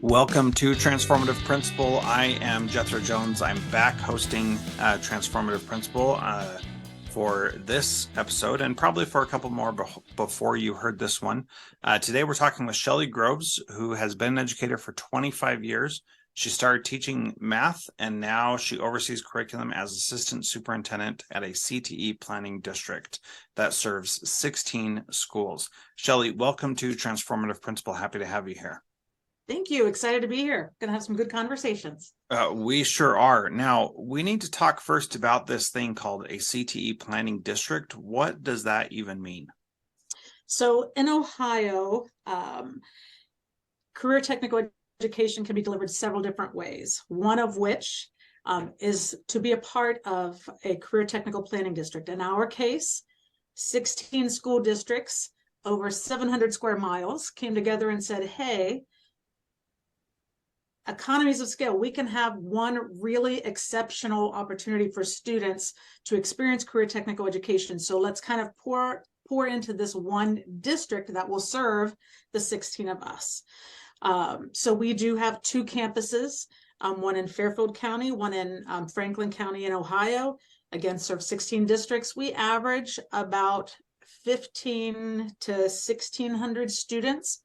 Welcome to Transformative Principal. I am Jethro Jones. I'm back hosting Transformative Principal for this episode and probably for a couple more before you heard this one. Today we're talking with Shelley Groves, who has been an educator for 25 years. She started teaching math and now she oversees curriculum as assistant superintendent at a CTE planning district that serves 16 schools. Shelley, welcome to Transformative Principal. Happy to have you here. Thank you. Excited to be here. Going to have some good conversations. We sure are. Now, we need to talk first about this thing called a CTE planning district. What does that even mean? So in Ohio, career technical education can be delivered several different ways. One of which is to be a part of a career technical planning district. In our case, 16 school districts over 700 square miles came together and said, hey, economies of scale, we can have one really exceptional opportunity for students to experience career technical education. So let's kind of pour into this one district that will serve the 16 of us. So we do have two campuses, one in Fairfield County, one in Franklin County in Ohio. Again, serve 16 districts. We average about 15 to 1,600 students,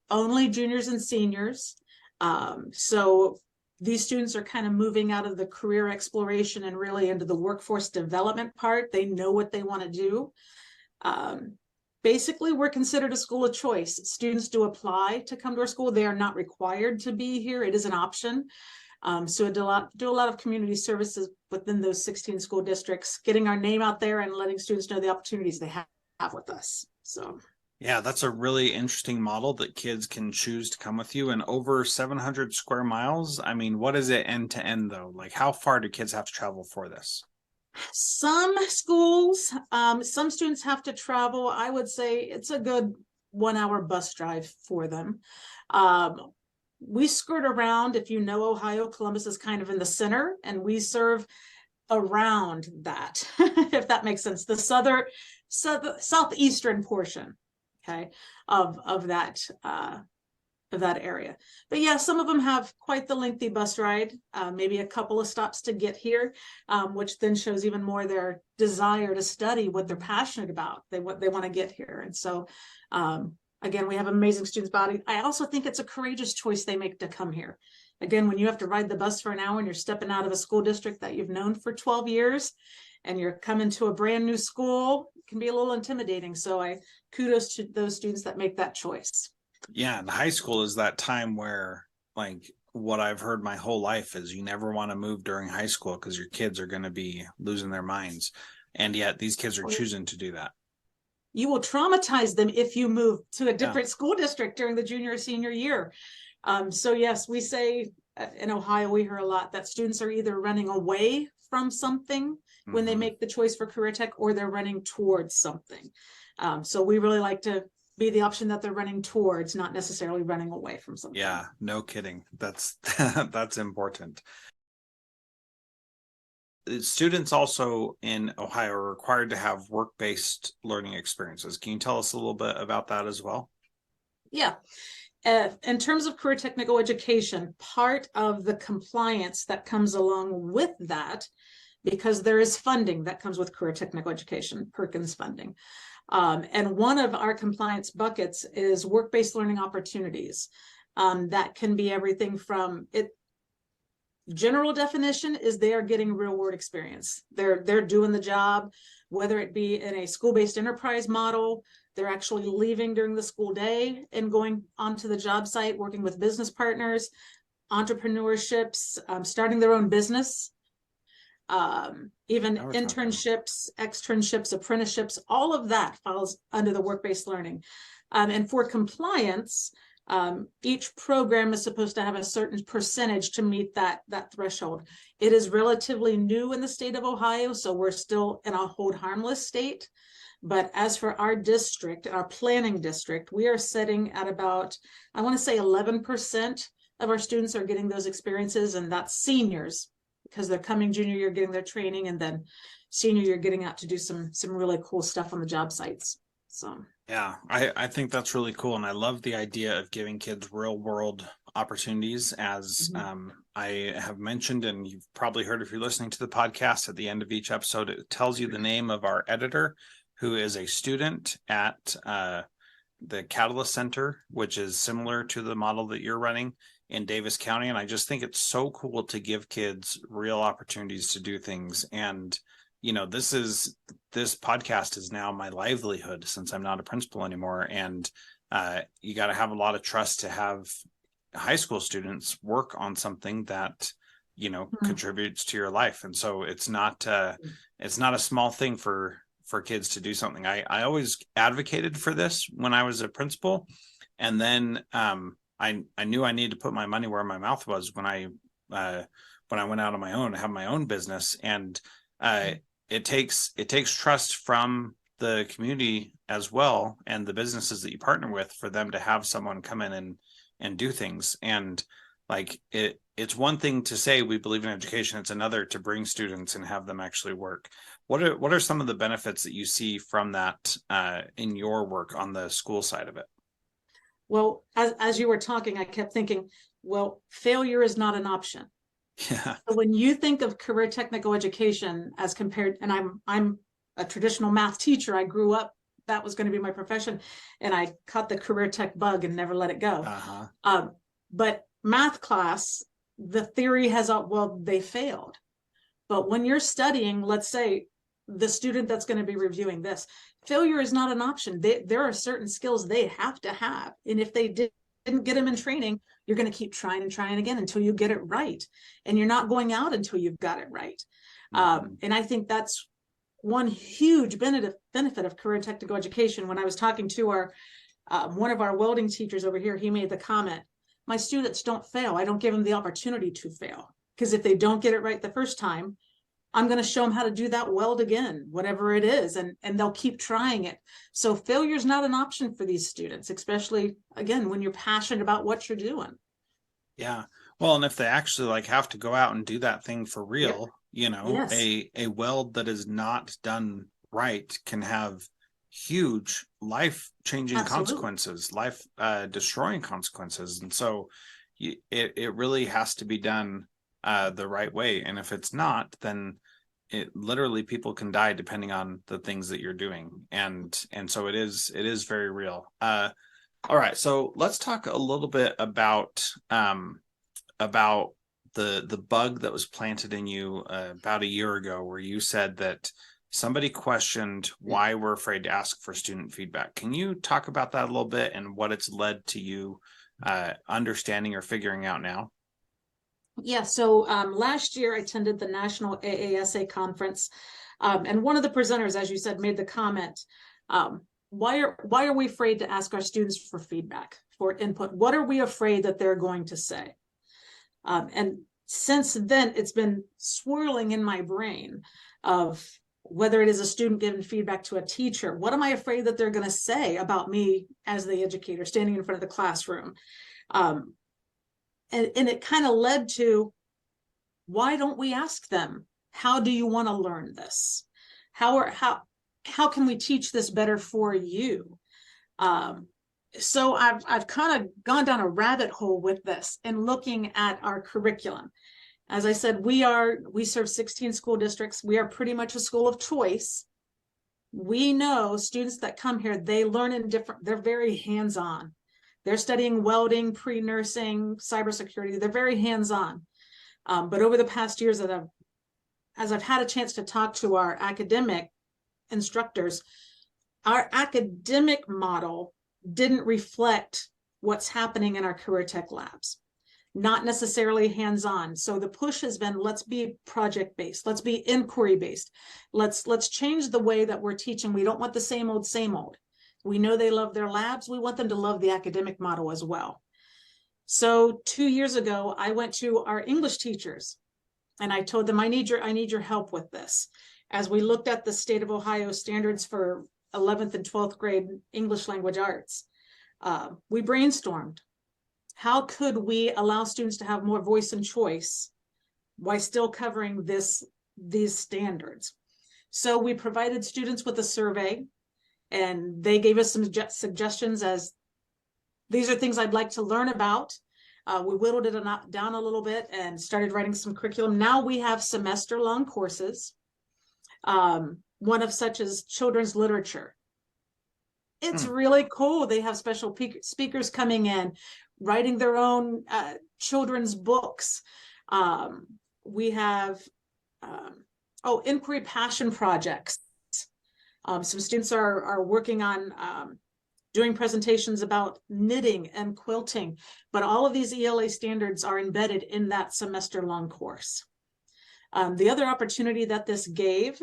only juniors and seniors. So these students are kind of moving out of the career exploration and really into the workforce development part. They know what they want to do. Basically, we're considered a school of choice. Students do apply to come to our school. They are not required to be here. It is an option. So do a lot of community services within those 16 school districts, getting our name out there and letting students know the opportunities they have with us. So. Yeah, that's a really interesting model that kids can choose to come with you. And over 700 square miles, I mean, what is it end to end though? Like how far do kids have to travel for this? Some schools, some students have to travel. I would say it's a good 1 hour bus drive for them. We skirt around. If you know Ohio, Columbus is kind of in the center and we serve around that, if that makes sense. The southeastern portion. Okay, of that area. But yeah, some of them have quite the lengthy bus ride, maybe a couple of stops to get here, which then shows even more their desire to study what they're passionate about, what they want to get here. And so again, we have amazing students body. I also think it's a courageous choice they make to come here. Again, when you have to ride the bus for an hour and you're stepping out of a school district that you've known for 12 years and you're coming to a brand new school, it can be a little intimidating. So I kudos to those students that make that choice. Yeah, and high school is that time where, like, what I've heard my whole life is you never want to move during high school because your kids are going to be losing their minds. And yet these kids are choosing to do that. You will traumatize them if you move to a different school district during the junior or senior year. So yes, we say in Ohio, we hear a lot that students are either running away from something when they make the choice for career tech or they're running towards something. So we really like to be the option that they're running towards, not necessarily running away from something. Yeah, no kidding. That's important. Students also in Ohio are required to have work-based learning experiences. Can you tell us a little bit about that as well? Yeah. In terms of career technical education, part of the compliance that comes along with that, because there is funding that comes with career technical education, Perkins funding. And one of our compliance buckets is work-based learning opportunities. That can be everything from it. General definition is they are getting real world experience. They're doing the job, whether it be in a school-based enterprise model, they're actually leaving during the school day and going onto the job site, working with business partners, entrepreneurships, starting their own business. Even internships, externships, apprenticeships, all of that falls under the work-based learning. And for compliance, each program is supposed to have a certain percentage to meet that threshold. It is relatively new in the state of Ohio, so we're still in a hold harmless state. But as for our district, our planning district, we are sitting at about, I want to say 11% of our students are getting those experiences, and that's seniors, because they're coming junior year getting their training, and then senior year getting out to do some really cool stuff on the job sites. So yeah, I think that's really cool. And I love the idea of giving kids real world opportunities, as I have mentioned, and you've probably heard if you're listening to the podcast. At the end of each episode, it tells you the name of our editor, who is a student at the Catalyst Center, which is similar to the model that you're running in Davis County. And I just think it's so cool to give kids real opportunities to do things. And this podcast is now my livelihood, since I'm not a principal anymore. And you got to have a lot of trust to have high school students work on something that contributes to your life. And so it's not a small thing for kids to do something. I always advocated for this when I was a principal, and then I knew I needed to put my money where my mouth was when I went out on my own to have my own business. And it takes trust from the community as well, and the businesses that you partner with, for them to have someone come in and do things. And like it's one thing to say we believe in education, it's another to bring students and have them actually work. What are some of the benefits that you see from that in your work on the school side of it? Well, as you were talking, I kept thinking, well, failure is not an option. Yeah. So when you think of career technical education as compared, and I'm a traditional math teacher, I grew up, that was going to be my profession, and I caught the career tech bug and never let it go. But math class, the theory has, well, they failed. But when you're studying, let's say the student that's going to be reviewing this, failure is not an option. There are certain skills they have to have. And if they didn't get them in training, you're going to keep trying and trying again until you get it right. And you're not going out until you've got it right. And I think that's one huge benefit of career technical education. When I was talking to our one of our welding teachers over here, he made the comment, my students don't fail. I don't give them the opportunity to fail. Because if they don't get it right the first time, I'm going to show them how to do that weld again, whatever it is, and they'll keep trying it. So failure is not an option for these students, especially, again, when you're passionate about what you're doing. Yeah. Well, and if they actually have to go out and do that thing for real, Yes. a weld that is not done right can have huge life-changing consequences, life-destroying consequences. And so it really has to be done the right way. And if it's not, then it literally, people can die depending on the things that you're doing. And so it is very real. All right. So let's talk a little bit about the bug that was planted in you about a year ago, where you said that somebody questioned why we're afraid to ask for student feedback. Can you talk about that a little bit and what it's led to you understanding or figuring out now? Yeah, so last year I attended the National AASA conference, and one of the presenters, as you said, made the comment, why are we afraid to ask our students for feedback, for input? What are we afraid that they're going to say? And since then, it's been swirling in my brain of whether it is a student giving feedback to a teacher. What am I afraid that they're going to say about me as the educator standing in front of the classroom? And it kind of led to, why don't we ask them, how do you want to learn this? How can we teach this better for you? So I've kind of gone down a rabbit hole with this and looking at our curriculum. As I said, we serve 16 school districts. We are pretty much a school of choice. We know students that come here, they learn they're very hands-on. They're studying welding, pre-nursing, cybersecurity. They're very hands-on. But over the past years as I've had a chance to talk to our academic instructors, our academic model didn't reflect what's happening in our career tech labs. Not necessarily hands-on. So the push has been, let's be project-based. Let's be inquiry-based. Let's change the way that we're teaching. We don't want the same old, same old. We know they love their labs. We want them to love the academic model as well. So 2 years ago, I went to our English teachers and I told them, I need your help with this. As we looked at the state of Ohio standards for 11th and 12th grade English language arts, we brainstormed. How could we allow students to have more voice and choice while still covering these standards? So we provided students with a survey, and they gave us some suggestions as, these are things I'd like to learn about. We whittled it down a little bit and started writing some curriculum. Now we have semester-long courses. One of such as children's literature. It's really cool. They have special speakers coming in, writing their own children's books. We have inquiry passion projects. Some students are working on doing presentations about knitting and quilting, but all of these ELA standards are embedded in that semester-long course. The other opportunity that this gave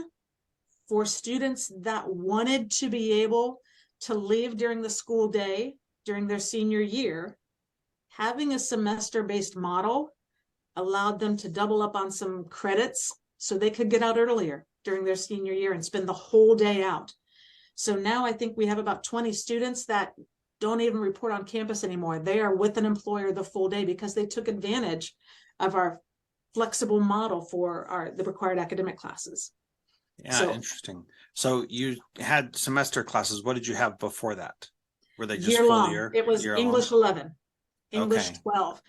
for students that wanted to be able to leave during the school day, during their senior year, having a semester-based model allowed them to double up on some credits so they could get out earlier during their senior year and spend the whole day out. So now I think we have about 20 students that don't even report on campus anymore. They are with an employer the full day because they took advantage of our flexible model for the required academic classes. Yeah, so, interesting. So you had semester classes. What did you have before that? Were they just full year? It was English 11, English 12.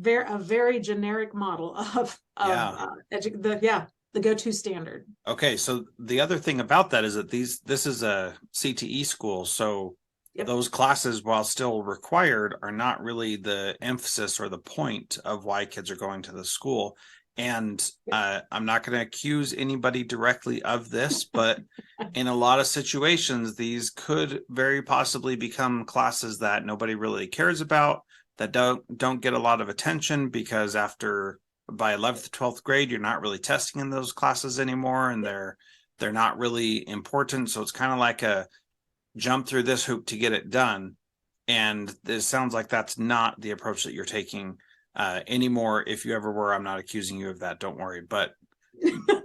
A very generic model of the go-to standard. Okay, so the other thing about that is that this is a CTE school, so those classes, while still required, are not really the emphasis or the point of why kids are going to the school. And I'm not going to accuse anybody directly of this, but in a lot of situations, these could very possibly become classes that nobody really cares about, that don't get a lot of attention, because by 11th, 12th grade, you're not really testing in those classes anymore, and they're not really important. So it's kind of like a jump through this hoop to get it done. And it sounds like that's not the approach that you're taking anymore. If you ever were, I'm not accusing you of that, don't worry, but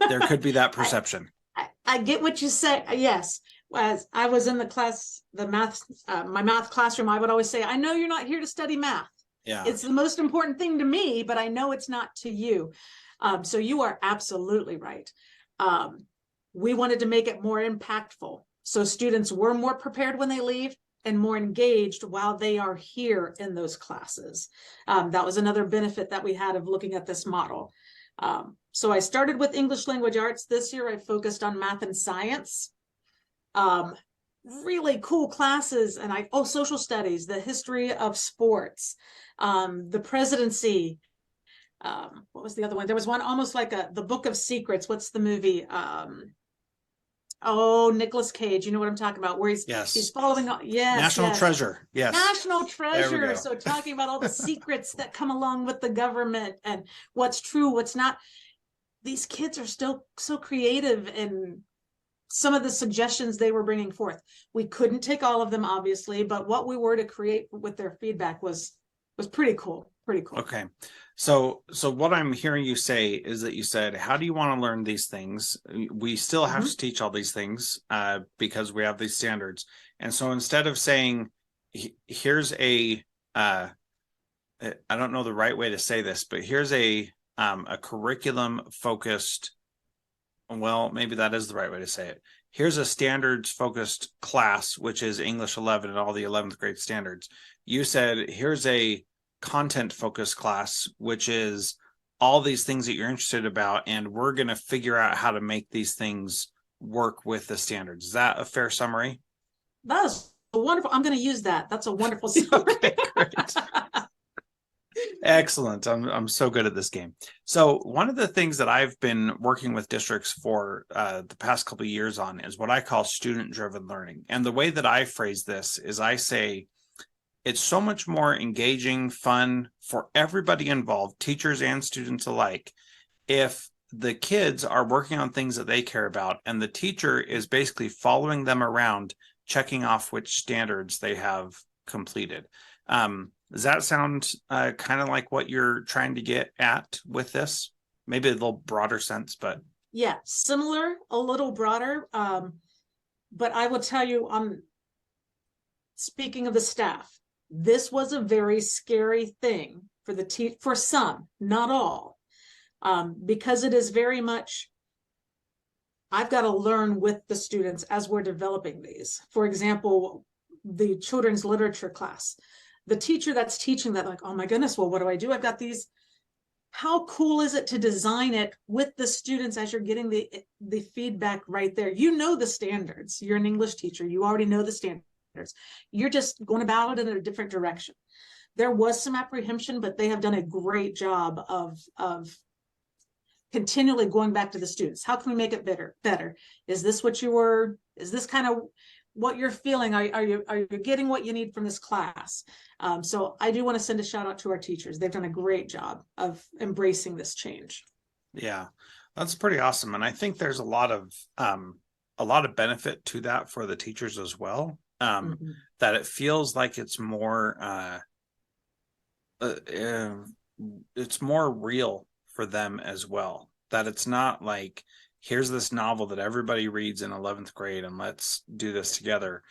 there could be that perception. I get what you say. Yes, as I was in the class, my math classroom, I would always say, I know you're not here to study math. Yeah, it's the most important thing to me, but I know it's not to you. So you are absolutely right. We wanted to make it more impactful, so students were more prepared when they leave and more engaged while they are here in those classes. That was another benefit that we had of looking at this model. So I started with English language arts. This year I focused on math and science. Really cool classes, and social studies, the history of sports, the presidency. What was the other one? There was one almost like the Book of Secrets. What's the movie? Nicolas Cage, you know what I'm talking about, where he's following. National Treasure. Yes, National Treasure. So talking about all the secrets that come along with the government and what's true, what's not. These kids are still so creative in some of the suggestions they were bringing forth. We couldn't take all of them, obviously, but what we were to create with their feedback was pretty cool. Okay. So what I'm hearing you say is that you said, how do you want to learn these things? We still have to teach all these things because we have these standards. And so instead of saying, here's I don't know the right way to say this, but here's a curriculum focused, well, maybe that is the right way to say it. Here's a standards focused class, which is English 11 and all the 11th grade standards. You said, here's a content focused class, which is all these things that you're interested about, and we're going to figure out how to make these things work with the standards. Is that a fair summary? That is wonderful. I'm going to use that. That's a wonderful summary. Okay, great. Excellent. I'm so good at this game. So one of the things that I've been working with districts for the past couple of years on is what I call student-driven learning. And the way that I phrase this is I say, it's so much more engaging, fun for everybody involved, teachers and students alike, if the kids are working on things that they care about and the teacher is basically following them around, checking off which standards they have completed. Does that sound kind of like what you're trying to get at with this? Maybe a little broader sense, but. Yeah, similar, a little broader. But I will tell you, speaking of the staff, this was a very scary thing for some, not all, because it is very much, I've got to learn with the students as we're developing these. For example, the children's literature class. the teacher that's teaching that, like, oh my goodness, well, what do I do? I've got these. How cool is it to design it with the students as you're getting the feedback right there? You know the standards. You're an English teacher. You already know the standards. You're just going about it in a different direction. There was some apprehension, but they have done a great job of continually going back to the students. How can we make it better? Is this what you were? Is this kind of what you're feeling? Are you getting what you need from this class? So I do want to send a shout out to our teachers. They've done a great job of embracing this change. Yeah, that's pretty awesome. And I think there's a lot of benefit to that for the teachers as well. That it feels like it's more real for them as well. That it's not like, here's this novel that everybody reads in 11th grade and let's do this together.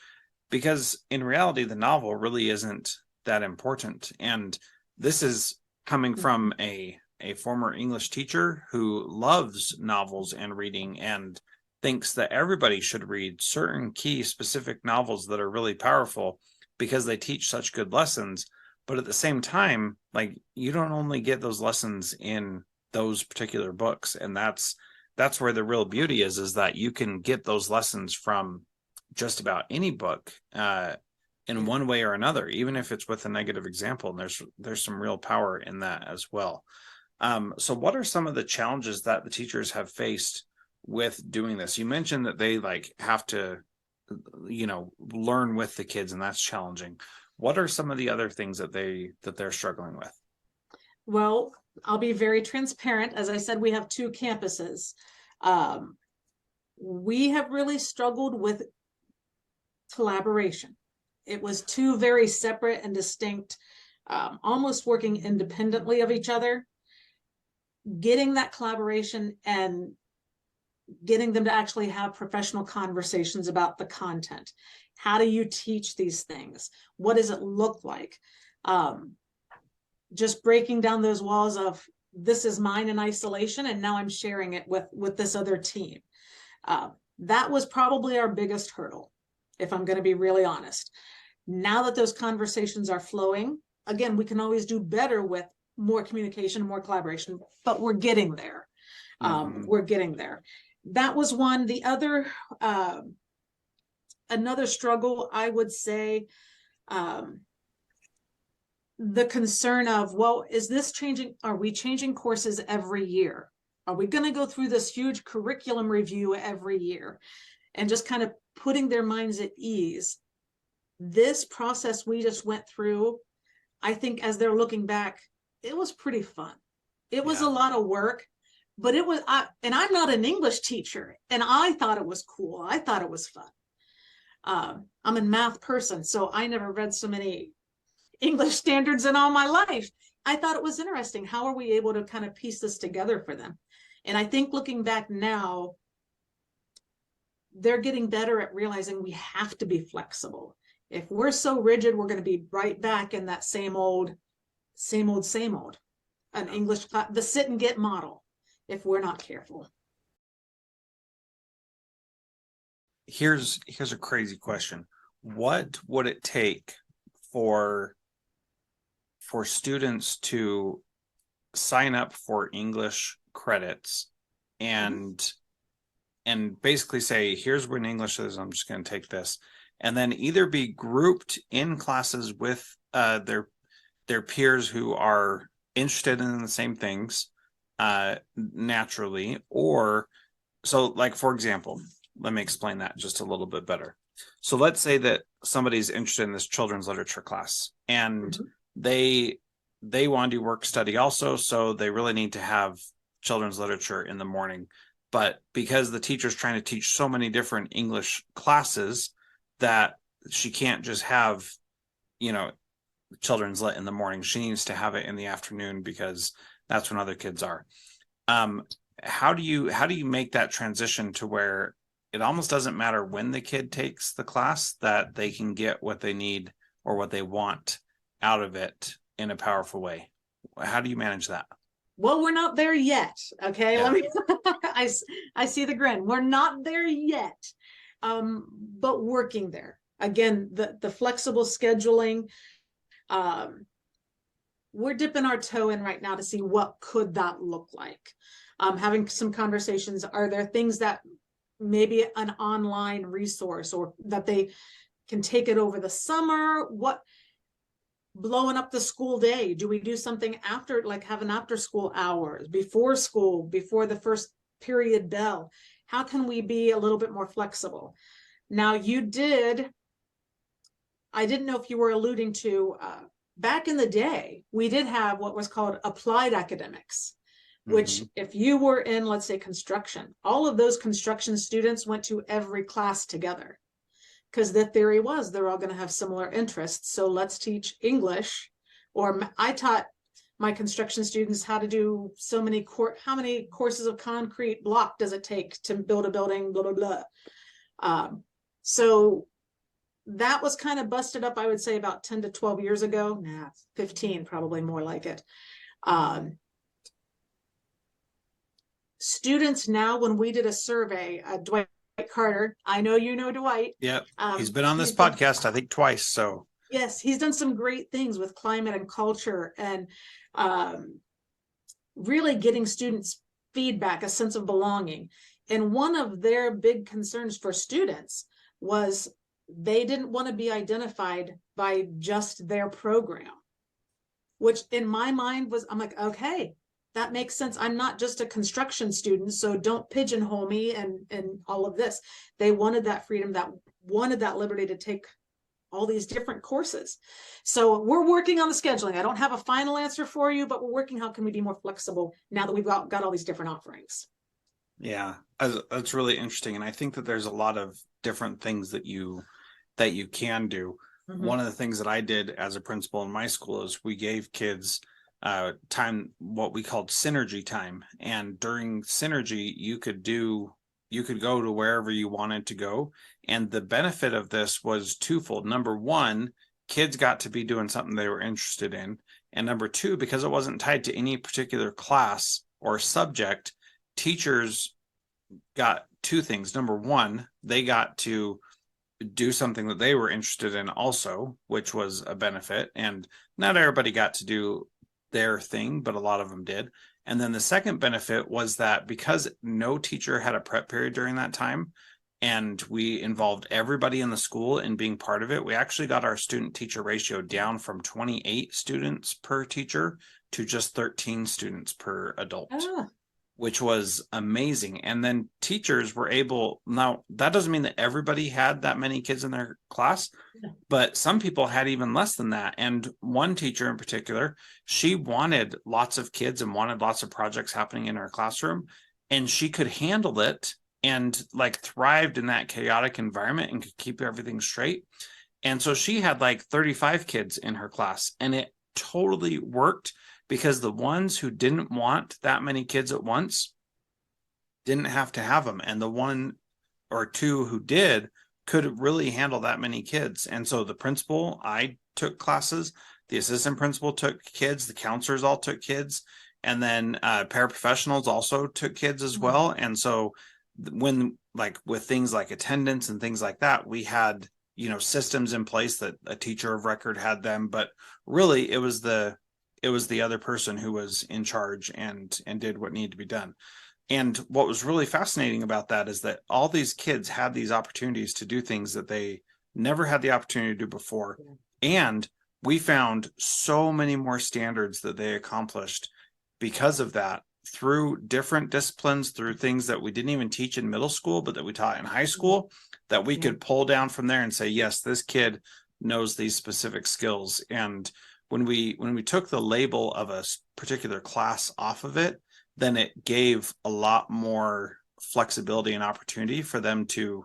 Because in reality, the novel really isn't that important. And this is coming from a former English teacher who loves novels and reading and thinks that everybody should read certain key specific novels that are really powerful because they teach such good lessons. But at the same time, like, you don't only get those lessons in those particular books. And that's where the real beauty is that you can get those lessons from just about any book in one way or another, even if it's with a negative example. And there's some real power in that as well. So what are some of the challenges that the teachers have faced with doing this? You mentioned that they have to, learn with the kids, and that's challenging. What are some of the other things that they're struggling with? Well, I'll be very transparent. As I said, we have 2 campuses. We have really struggled with collaboration. It was 2 very separate and distinct, almost working independently of each other. Getting that collaboration and getting them to actually have professional conversations about the content. How do you teach these things? What does it look like? Just breaking down those walls of, this is mine in isolation, and now I'm sharing it with this other team. That was probably our biggest hurdle, if I'm going to be really honest. Now that those conversations are flowing, again, we can always do better with more communication, more collaboration, but we're getting there. We're getting there. That was one. The other, another struggle, I would say, the concern of, well, is this changing? Are we changing courses every year? Are we going to go through this huge curriculum review every year? And just kind of putting their minds at ease. This process we just went through, I think as they're looking back, it was pretty fun. It was a lot of work, but it was, and I'm not an English teacher, and I thought it was cool. I thought it was fun. I'm a math person, so I never read so many English standards in all my life. I thought it was interesting. How are we able to kind of piece this together for them? And I think looking back now, they're getting better at realizing we have to be flexible. If we're so rigid, we're going to be right back in that same old, an English class, the sit and get model, if we're not careful. Here's a crazy question. What would it take for students to sign up for English credits and basically say, here's what English is, I'm just going to take this, and then either be grouped in classes with their peers who are interested in the same things naturally, or so, like, for example, let me explain that just a little bit better. So let's say that somebody's interested in this children's literature class, and they want to do work study also, so they really need to have children's literature in the morning. But because the teacher's trying to teach so many different English classes that she can't just have, children's lit in the morning, she needs to have it in the afternoon because that's when other kids are. How do you make that transition to where it almost doesn't matter when the kid takes the class, that they can get what they need or what they want out of it in a powerful way? How do you manage that? Well, we're not there yet. Okay. Yeah. Let me, I see the grin. We're not there yet. But working there. Again, the flexible scheduling, We're dipping our toe in right now to see what could that look like. Having some conversations. Are there things that maybe an online resource or that they can take it over the summer? What, blowing up the school day? Do we do something after, like have an after school hours, before school, before the first period bell? How can we be a little bit more flexible? Now I didn't know if you were alluding to, back in the day, we did have what was called applied academics, which if you were in, let's say, construction, all of those construction students went to every class together, because the theory was they're all going to have similar interests. So let's teach English, or I taught my construction students how to do so many how many courses of concrete block does it take to build a building, blah, blah, blah. So that was kind of busted up, I would say about 10 to 12 years ago. 15, probably more like it. Students now, when we did a survey, Dwight Carter, I know you know Dwight. Yep. He's been on this podcast, I think, twice. So yes, he's done some great things with climate and culture, and really getting students feedback, a sense of belonging. And one of their big concerns for students was they didn't want to be identified by just their program, which in my mind was, I'm like, okay, that makes sense. I'm not just a construction student, so don't pigeonhole me and all of this. They wanted that freedom, wanted that liberty to take all these different courses. So we're working on the scheduling. I don't have a final answer for you, but we're working, how can we be more flexible now that we've got all these different offerings? Yeah, that's really interesting. And I think that there's a lot of different things that you can do. One of the things that I did as a principal in my school is we gave kids time, what we called synergy time. And during synergy, you could go to wherever you wanted to go. And the benefit of this was twofold. Number one, kids got to be doing something they were interested in. And number two, because it wasn't tied to any particular class or subject, teachers got two things. Number one, they got to do something that they were interested in also, which was a benefit. And not everybody got to do their thing, but a lot of them did. And then the second benefit was that because no teacher had a prep period during that time, and we involved everybody in the school in being part of it, we actually got our student teacher ratio down from 28 students per teacher to just 13 students per adult. Which was amazing. And then teachers were able, now that doesn't mean that everybody had that many kids in their class, but some people had even less than that. And one teacher in particular, she wanted lots of kids and wanted lots of projects happening in her classroom, and she could handle it and like thrived in that chaotic environment and could keep everything straight. And so she had like 35 kids in her class, and it totally worked, because the ones who didn't want that many kids at once didn't have to have them. And the one or two who did could really handle that many kids. And so the principal, I took classes, the assistant principal took kids, the counselors all took kids, and then paraprofessionals also took kids as well. And so when, like with things like attendance and things like that, we had, systems in place that a teacher of record had them, but really it was the other person who was in charge and did what needed to be done. And what was really fascinating about that is that all these kids had these opportunities to do things that they never had the opportunity to do before. And we found so many more standards that they accomplished because of that, through different disciplines, through things that we didn't even teach in middle school, but that we taught in high school, that we could pull down from there and say, yes, this kid knows these specific skills. And when we took the label of a particular class off of it, then it gave a lot more flexibility and opportunity for them to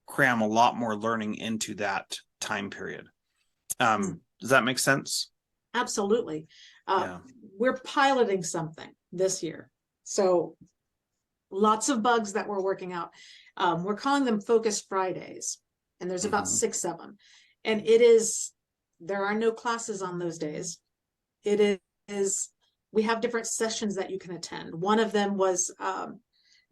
cram a lot more learning into that time period. Does that make sense? Absolutely. We're piloting something this year, so lots of bugs that we're working out. We're calling them Focus Fridays, and there's about 6 of them, and there are no classes on those days. It is, we have different sessions that you can attend. One of them was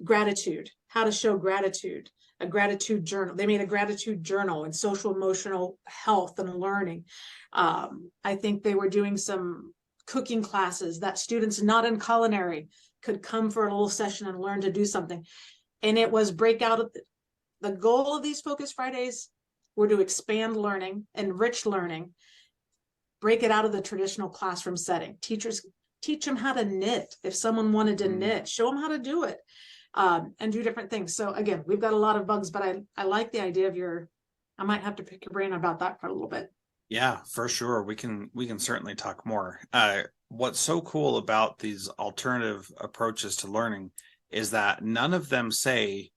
gratitude, how to show gratitude. a gratitude journal. They made a gratitude journal and social emotional health and learning. I think they were doing some cooking classes that students not in culinary could come for a little session and learn to do something. And it was breakout of the goal of these Focus Fridays were to expand learning, enrich learning, break it out of the traditional classroom setting. Teachers teach them how to knit. If someone wanted to knit, show them how to do it, and do different things. So again, we've got a lot of bugs, but I like the idea of I might have to pick your brain about that for a little bit. Yeah, for sure. We can certainly talk more. What's so cool about these alternative approaches to learning is that none of them say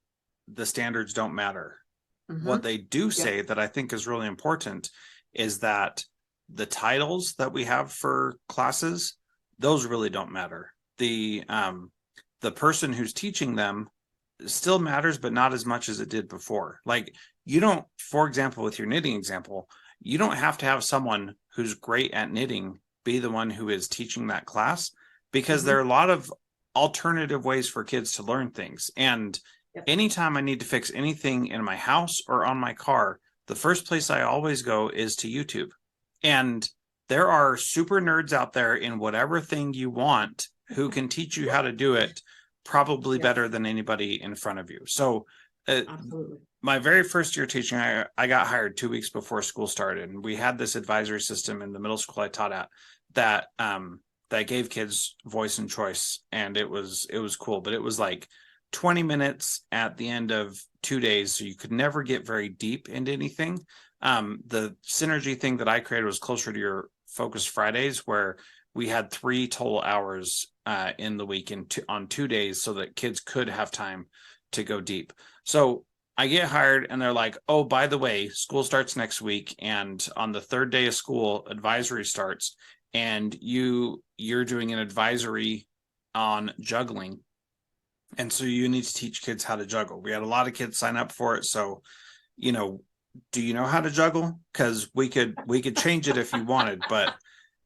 the standards don't matter. What they do say that I think is really important is that the titles that we have for classes, those really don't matter. The person who's teaching them still matters, but not as much as it did before. Like, you don't, for example, with your knitting example, you don't have to have someone who's great at knitting be the one who is teaching that class, because there are a lot of alternative ways for kids to learn things. And anytime I need to fix anything in my house or on my car, the first place I always go is to YouTube. And there are super nerds out there in whatever thing you want who can teach you how to do it probably better than anybody in front of you. So my very first year teaching, I got hired 2 weeks before school started, and we had this advisory system in the middle school I taught at that gave kids voice and choice, and it was cool. But it was like 20 minutes at the end of 2 days, so you could never get very deep into anything. The synergy thing that I created was closer to your Focus Fridays, where we had 3 total hours in the week on 2 days, so that kids could have time to go deep. So I get hired, and they're like, oh, by the way, school starts next week, and on the 3rd day of school, advisory starts, and you're doing an advisory on juggling. And so you need to teach kids how to juggle. We had a lot of kids sign up for it. So, do you know how to juggle? Because we could change it if you wanted, but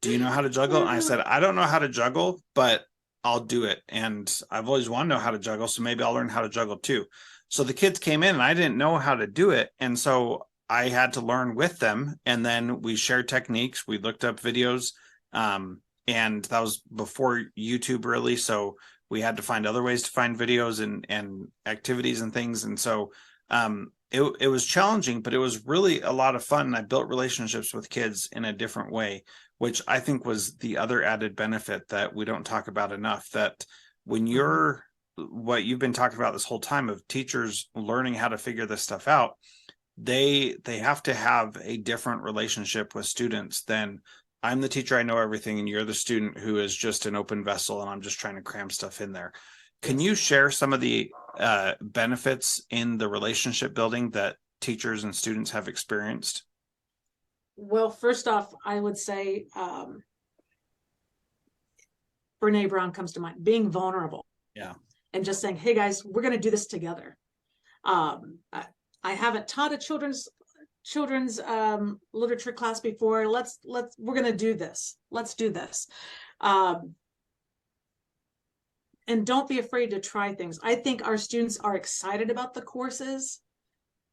do you know how to juggle? And I said, I don't know how to juggle, but I'll do it. And I've always wanted to know how to juggle, so maybe I'll learn how to juggle too. So the kids came in and I didn't know how to do it. And so I had to learn with them. And then we shared techniques. We looked up videos. And that was before YouTube really. So we had to find other ways to find videos and activities and things. And so it was challenging, but it was really a lot of fun. I built relationships with kids in a different way, which I think was the other added benefit that we don't talk about enough, that when you're what you've been talking about this whole time of teachers learning how to figure this stuff out, they have to have a different relationship with students than I'm the teacher, I know everything, and you're the student who is just an open vessel and I'm just trying to cram stuff in there. Can you share some of the benefits in the relationship building that teachers and students have experienced? Well, first off, I would say Brene Brown comes to mind, being vulnerable. Yeah. And just saying, hey guys, we're going to do this together. I haven't taught a children's literature class before. We're going to do this. Let's do this. And don't be afraid to try things. I think our students are excited about the courses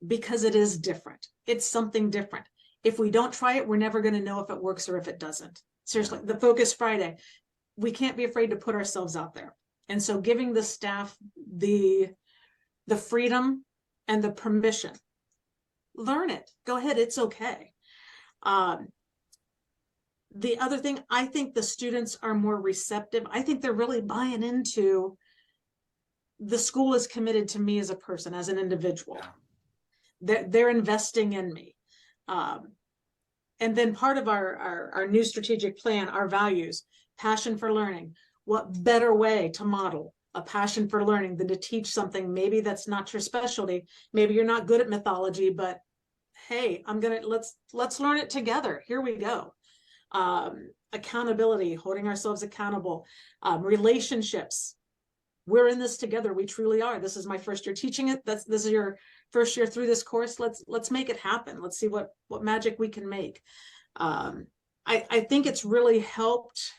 because it is different. It's something different. If we don't try it, we're never going to know if it works or if it doesn't. Seriously, the Focus Friday, we can't be afraid to put ourselves out there. And so giving the staff the freedom and the permission, learn it, go ahead, it's okay. The other thing, I think the students are more receptive. I think they're really buying into the school is committed to me as a person, as an individual. They're investing in me. And then part of our new strategic plan, our values, passion for learning. What better way to model a passion for learning than to teach something maybe that's not your specialty? Maybe you're not good at mythology, but hey, let's learn it together. Here we go. Accountability, holding ourselves accountable, relationships. We're in this together. We truly are. This is my first year teaching it. This is your first year through this course. Let's make it happen. Let's see what magic we can make. I think it's really helped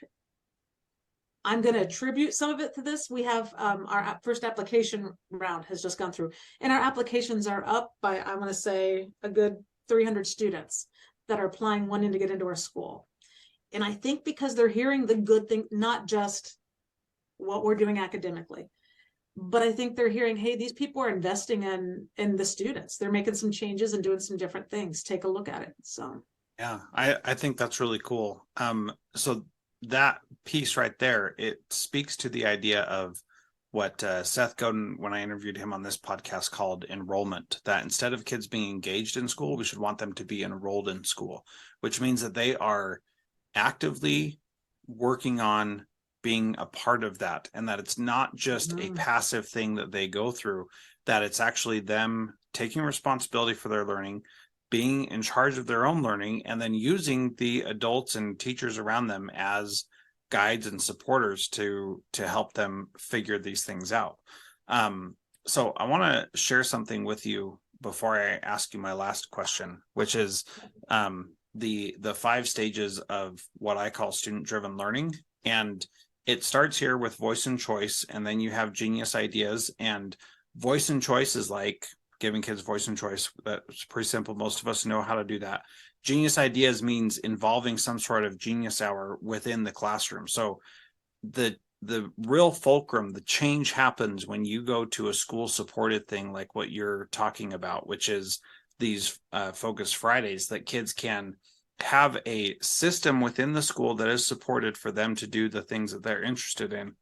I'm going to attribute some of it to this. We have our first application round has just gone through, and our applications are up by, I want to say, a good 300 students that are applying, wanting to get into our school. And I think because they're hearing the good thing, not just what we're doing academically, but I think they're hearing, hey, these people are investing in the students. They're making some changes and doing some different things. Take a look at it. So yeah, I think that's really cool. So that piece right there, it speaks to the idea of what Seth Godin, when I interviewed him on this podcast, called enrollment, that instead of kids being engaged in school, we should want them to be enrolled in school, which means that they are actively working on being a part of that, and that it's not just a passive thing that they go through, that it's actually them taking responsibility for their learning, being in charge of their own learning, and then using the adults and teachers around them as guides and supporters to help them figure these things out. So I want to share something with you before I ask you my last question, which is the 5 stages of what I call student-driven learning. And it starts here with voice and choice, and then you have genius ideas. And voice and choice is like giving kids voice and choice. That's pretty simple. Most of us know how to do that. Genius ideas means involving some sort of genius hour within the classroom. So the real fulcrum, the change happens when you go to a school supported thing like what you're talking about, which is these Focus Fridays, that kids can have a system within the school that is supported for them to do the things that they're interested in.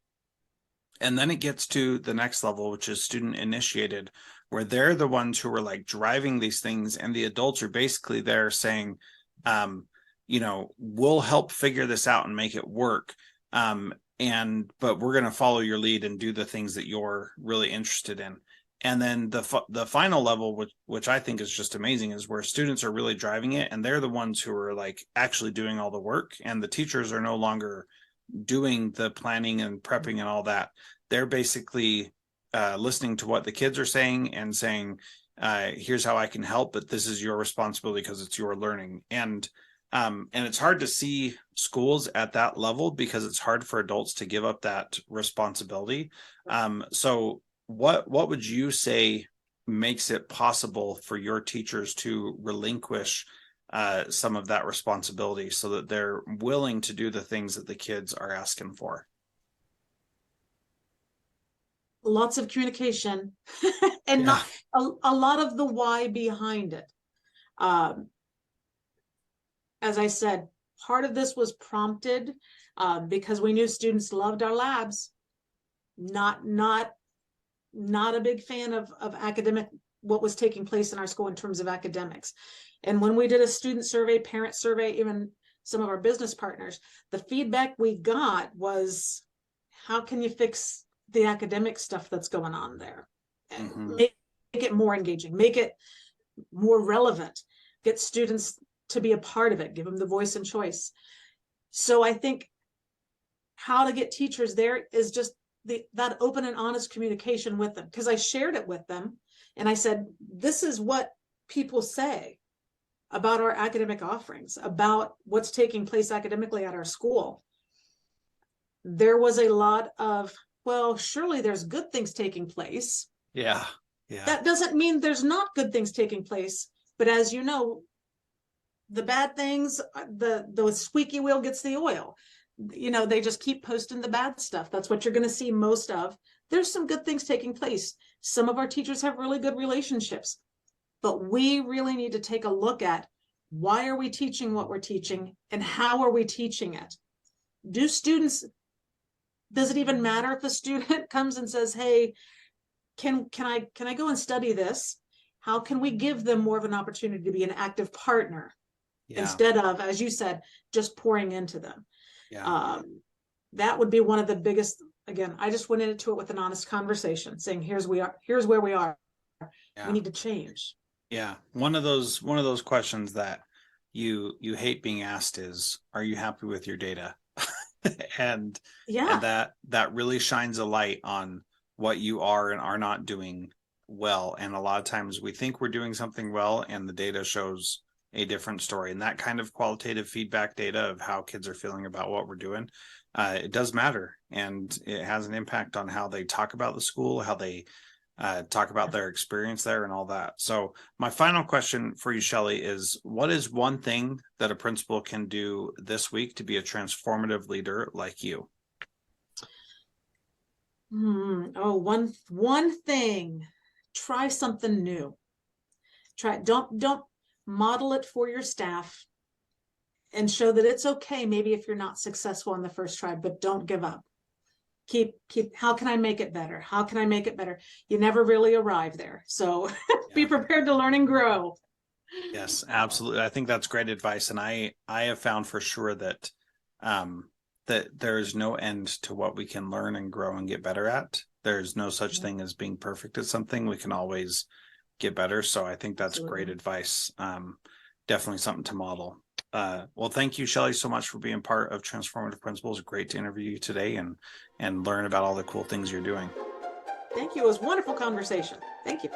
And then it gets to the next level, which is student initiated, where they're the ones who are like driving these things, and the adults are basically there saying, we'll help figure this out and make it work. But we're going to follow your lead and do the things that you're really interested in. And then the final level, which I think is just amazing, is where students are really driving it, and they're the ones who are like actually doing all the work, and the teachers are no longer doing the planning and prepping and all that. They're basically listening to what the kids are saying and saying, here's how I can help, but this is your responsibility because it's your learning. And it's hard to see schools at that level because it's hard for adults to give up that responsibility. So what would you say makes it possible for your teachers to relinquish some of that responsibility so that they're willing to do the things that the kids are asking for? Lots of communication and not a lot of the why behind it. As I said, part of this was prompted because we knew students loved our labs. Not a big fan of academic, what was taking place in our school in terms of academics. And when we did a student survey, parent survey, even some of our business partners, the feedback we got was, how can you fix the academic stuff that's going on there? And make it more engaging, make it more relevant, get students to be a part of it, give them the voice and choice. So I think how to get teachers there is just that open and honest communication with them, because I shared it with them and I said, this is what people say about our academic offerings, about what's taking place academically at our school. There was a lot of, well, surely there's good things taking place. Yeah. That doesn't mean there's not good things taking place, but as you know, the bad things, the squeaky wheel gets the oil. They just keep posting the bad stuff. That's what you're going to see most of. There's some good things taking place. Some of our teachers have really good relationships, but we really need to take a look at, why are we teaching what we're teaching and how are we teaching it? Does it even matter if a student comes and says, hey, can I go and study this? How can we give them more of an opportunity to be an active partner instead of, as you said, just pouring into them? That would be one of the biggest. Again, I just went into it with an honest conversation saying, here's where we are. We need to change. One of those questions that you hate being asked is, are you happy with your data? and that really shines a light on what you are and are not doing well. And a lot of times we think we're doing something well and the data shows a different story. And that kind of qualitative feedback data of how kids are feeling about what we're doing it does matter, and it has an impact on how they talk about the school, how they talk about their experience there and all that. So my final question for you, Shelley, is what is one thing that a principal can do this week to be a transformative leader like you? One thing. Try something new. Don't model it for your staff, and show that it's okay maybe if you're not successful on the first try, but don't give up. Keep how can I make it better? How can I make it better? You never really arrive there. So be prepared to learn and grow. Yes, absolutely. I think that's great advice. And I have found for sure that that there is no end to what we can learn and grow and get better at. There's no such thing as being perfect at something. We can always get better. So I think that's great advice. Definitely something to model. Well, thank you, Shelley, so much for being part of Transformative Principals. Great to interview you today and learn about all the cool things you're doing. Thank you. It was a wonderful conversation. Thank you.